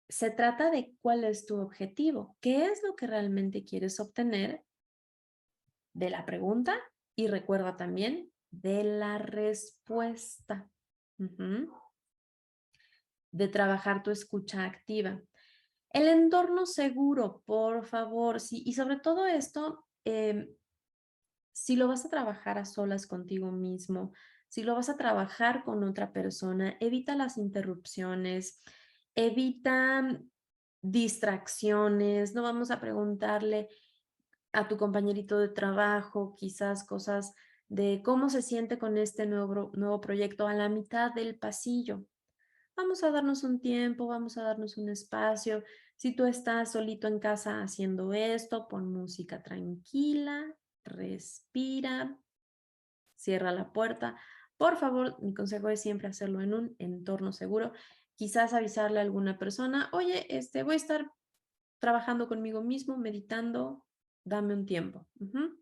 Se trata de cuál es tu objetivo, qué es lo que realmente quieres obtener de la pregunta y recuerda también de la respuesta. Ujú. De trabajar tu escucha activa. El entorno seguro, por favor, sí, y sobre todo esto, si lo vas a trabajar a solas contigo mismo, si lo vas a trabajar con otra persona, evita las interrupciones, evita distracciones, no vamos a preguntarle a tu compañerito de trabajo quizás cosas de cómo se siente con este nuevo proyecto a la mitad del pasillo. Vamos a darnos un tiempo, vamos a darnos un espacio. Si tú estás solito en casa haciendo esto, pon música tranquila, respira, cierra la puerta. Por favor, mi consejo es siempre hacerlo en un entorno seguro. Quizás avisarle a alguna persona, oye, voy a estar trabajando conmigo mismo, meditando, dame un tiempo. Ujú.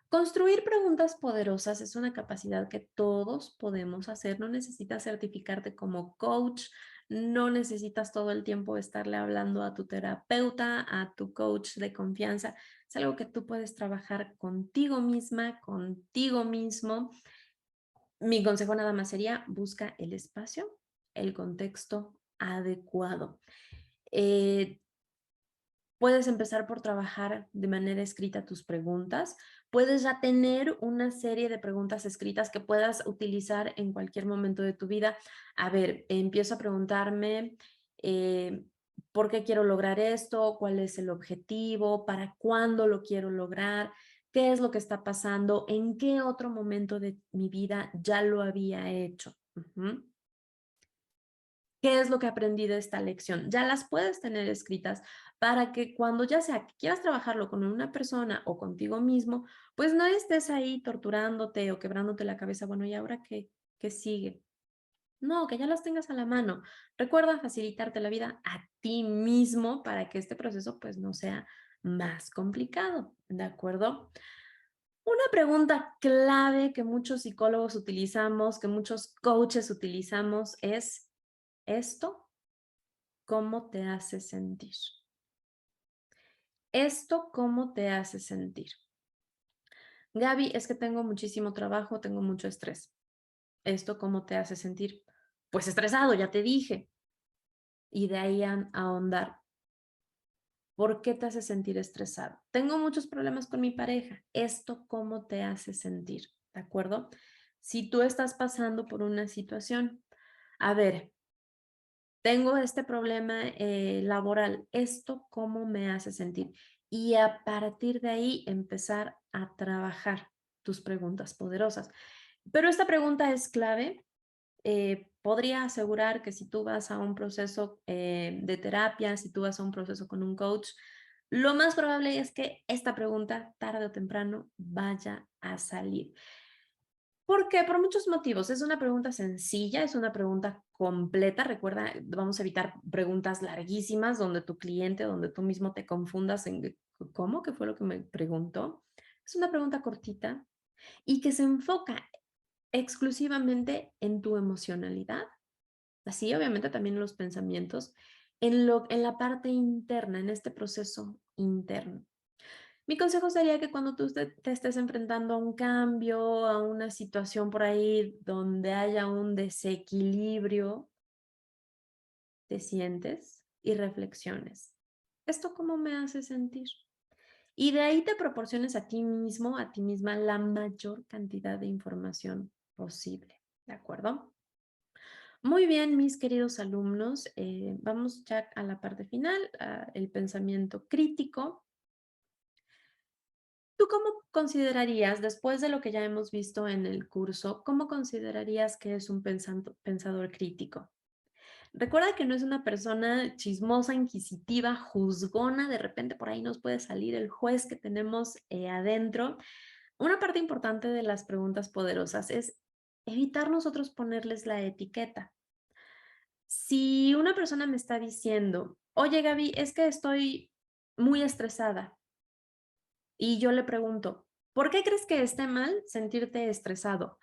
Construir preguntas poderosas es una capacidad que todos podemos hacer. No necesitas certificarte como coach, No necesitas todo el tiempo estarle hablando a tu terapeuta, a tu coach de confianza. Es algo que tú puedes trabajar contigo misma, contigo mismo. Mi consejo nada más sería, busca el espacio, el contexto adecuado. Eh, Puedes empezar por trabajar de manera escrita tus preguntas. Puedes ya tener una serie de preguntas escritas que puedas utilizar en cualquier momento de tu vida. A ver, empiezo a preguntarme eh, por qué quiero lograr esto, cuál es el objetivo, para cuándo lo quiero lograr, qué es lo que está pasando, en qué otro momento de mi vida ya lo había hecho. Ujú. ¿Qué es lo que aprendí de esta lección? Ya las puedes tener escritas para que cuando ya sea que quieras trabajarlo con una persona o contigo mismo, pues no estés ahí torturándote o quebrándote la cabeza. Bueno, ¿y ahora qué sigue? No, que ya las tengas a la mano. Recuerda facilitarte la vida a ti mismo para que este proceso pues no sea más complicado, ¿de acuerdo? Una pregunta clave que muchos psicólogos utilizamos, que muchos coaches utilizamos es, ¿esto cómo te hace sentir? ¿Esto cómo te hace sentir? Gaby, es que tengo muchísimo trabajo, tengo mucho estrés. ¿Esto cómo te hace sentir? Pues estresado, ya te dije. Y de ahí a ahondar. ¿Por qué te hace sentir estresado? Tengo muchos problemas con mi pareja. ¿Esto cómo te hace sentir? ¿De acuerdo? Si tú estás pasando por una situación, a ver, tengo este problema laboral, ¿esto cómo me hace sentir? Y a partir de ahí empezar a trabajar tus preguntas poderosas. Pero esta pregunta es clave. Podría asegurar que si tú vas a un proceso de terapia, si tú vas a un proceso con un coach, lo más probable es que esta pregunta tarde o temprano vaya a salir. ¿Por qué? Por muchos motivos. Es una pregunta sencilla, es una pregunta completa. Recuerda, vamos a evitar preguntas larguísimas donde tu cliente, donde tú mismo te confundas en cómo, qué fue lo que me preguntó. Es una pregunta cortita y que se enfoca exclusivamente en tu emocionalidad, así obviamente también en los pensamientos, en la parte interna, en este proceso interno. Mi consejo sería que cuando tú te estés enfrentando a un cambio, a una situación por ahí donde haya un desequilibrio, te sientes y reflexiones. ¿Esto cómo me hace sentir? Y de ahí te proporciones a ti mismo, a ti misma, la mayor cantidad de información posible. ¿De acuerdo? Muy bien, mis queridos alumnos, vamos ya a la parte final, el pensamiento crítico. ¿Tú cómo considerarías, después de lo que ya hemos visto en el curso, cómo considerarías que es un pensador crítico? Recuerda que no es una persona chismosa, inquisitiva, juzgona, de repente por ahí nos puede salir el juez que tenemos adentro. Una parte importante de las preguntas poderosas es evitar nosotros ponerles la etiqueta. Si una persona me está diciendo, oye Gaby, es que estoy muy estresada, y yo le pregunto, ¿por qué crees que esté mal sentirte estresado?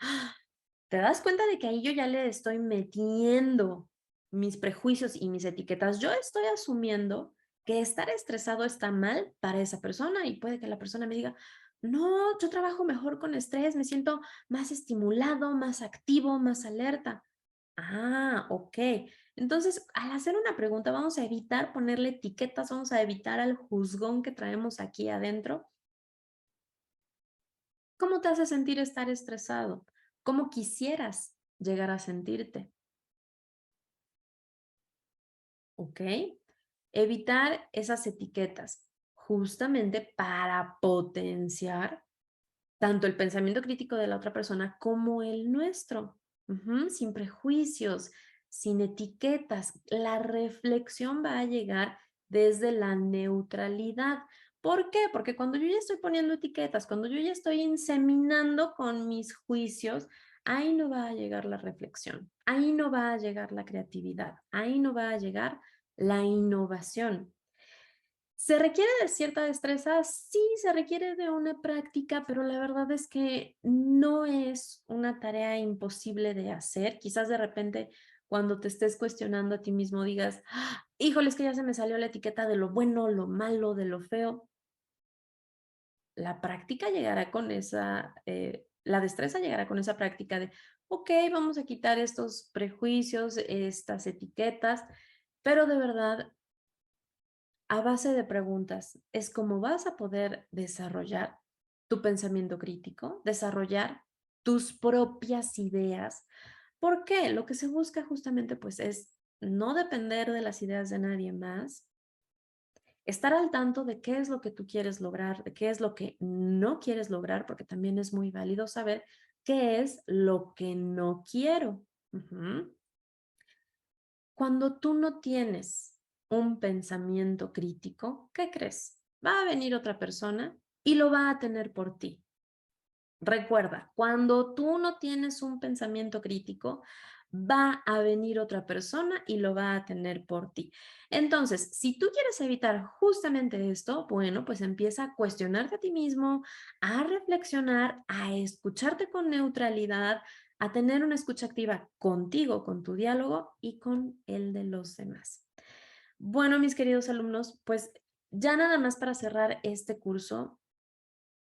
¿Te das cuenta de que ahí yo ya le estoy metiendo mis prejuicios y mis etiquetas? Yo estoy asumiendo que estar estresado está mal para esa persona y puede que la persona me diga, no, yo trabajo mejor con estrés, me siento más estimulado, más activo, más alerta. Ah, ok. Entonces, al hacer una pregunta, vamos a evitar ponerle etiquetas, vamos a evitar al juzgón que traemos aquí adentro. ¿Cómo te hace sentir estar estresado? ¿Cómo quisieras llegar a sentirte? ¿Ok? Evitar esas etiquetas, justamente para potenciar tanto el pensamiento crítico de la otra persona como el nuestro. Ujú, sin prejuicios, sin etiquetas. La reflexión va a llegar desde la neutralidad. ¿Por qué? Porque cuando yo ya estoy poniendo etiquetas, cuando yo ya estoy inseminando con mis juicios, ahí no va a llegar la reflexión, ahí no va a llegar la creatividad, ahí no va a llegar la innovación. ¿Se requiere de cierta destreza? Sí, se requiere de una práctica, pero la verdad es que no es una tarea imposible de hacer. Quizás de repente cuando te estés cuestionando a ti mismo, digas, "Ah, híjole, es que ya se me salió la etiqueta de lo bueno, lo malo, de lo feo". La práctica llegará con esa, la destreza llegará con esa práctica de, ok, vamos a quitar estos prejuicios, estas etiquetas, pero de verdad, a base de preguntas, es como vas a poder desarrollar tu pensamiento crítico, desarrollar tus propias ideas. ¿Por qué? Lo que se busca justamente pues es no depender de las ideas de nadie más, estar al tanto de qué es lo que tú quieres lograr, de qué es lo que no quieres lograr, porque también es muy válido saber qué es lo que no quiero. Ujú. Cuando tú no tienes un pensamiento crítico, ¿qué crees? Va a venir otra persona y lo va a tener por ti. Recuerda, cuando tú no tienes un pensamiento crítico, va a venir otra persona y lo va a tener por ti. Entonces, si tú quieres evitar justamente esto, bueno, pues empieza a cuestionarte a ti mismo, a reflexionar, a escucharte con neutralidad, a tener una escucha activa contigo, con tu diálogo y con el de los demás. Bueno, mis queridos alumnos, pues ya nada más para cerrar este curso,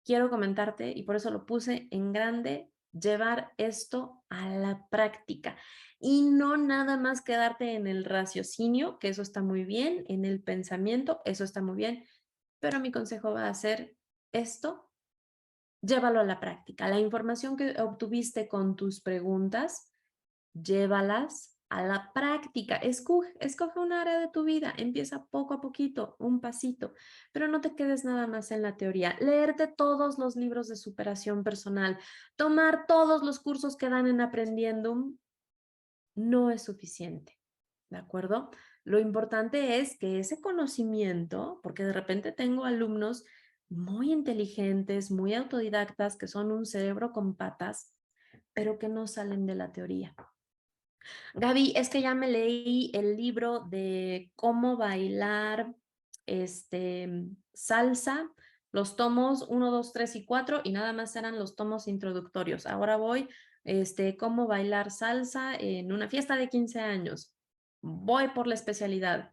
quiero comentarte, y por eso lo puse en grande, llevar esto a la práctica y no nada más quedarte en el raciocinio, que eso está muy bien, en el pensamiento, eso está muy bien, pero mi consejo va a ser esto, llévalo a la práctica. La información que obtuviste con tus preguntas, llévalas a la práctica. Escoge un área de tu vida, empieza poco a poquito, un pasito, pero no te quedes nada más en la teoría. Leerte todos los libros de superación personal, tomar todos los cursos que dan en Aprendiendo, no es suficiente, ¿de acuerdo? Lo importante es que ese conocimiento, porque de repente tengo alumnos muy inteligentes, muy autodidactas, que son un cerebro con patas, pero que no salen de la teoría. Gaby, es que ya me leí el libro de cómo bailar salsa, los tomos 1, 2, 3 y 4 y nada más eran los tomos introductorios. Ahora voy, cómo bailar salsa en una fiesta de 15 años. Voy por la especialidad.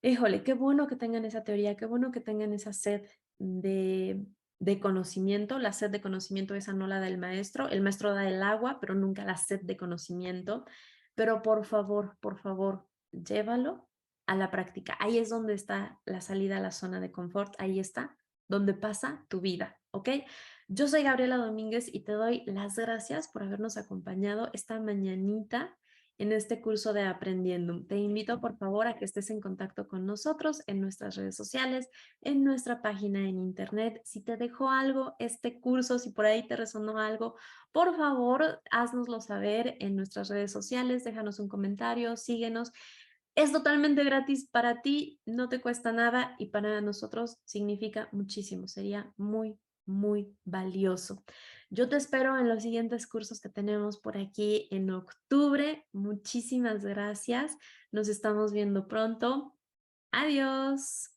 Híjole, qué bueno que tengan esa teoría, qué bueno que tengan esa sed de, de conocimiento. La sed de conocimiento esa no la da el maestro da el agua, pero nunca la sed de conocimiento. Pero por favor, llévalo a la práctica. Ahí es donde está la salida a la zona de confort, ahí está, donde pasa tu vida, ¿ok? Yo soy Gabriela Domínguez y te doy las gracias por habernos acompañado esta mañanita en este curso de Aprendiendo. Te invito, por favor, a que estés en contacto con nosotros en nuestras redes sociales, en nuestra página en internet. Si te dejó algo este curso, si por ahí te resonó algo, por favor, haznoslo saber en nuestras redes sociales, déjanos un comentario, síguenos. Es totalmente gratis para ti, no te cuesta nada y para nosotros significa muchísimo, sería muy, muy valioso. Yo te espero en los siguientes cursos que tenemos por aquí en octubre. Muchísimas gracias. Nos estamos viendo pronto. Adiós.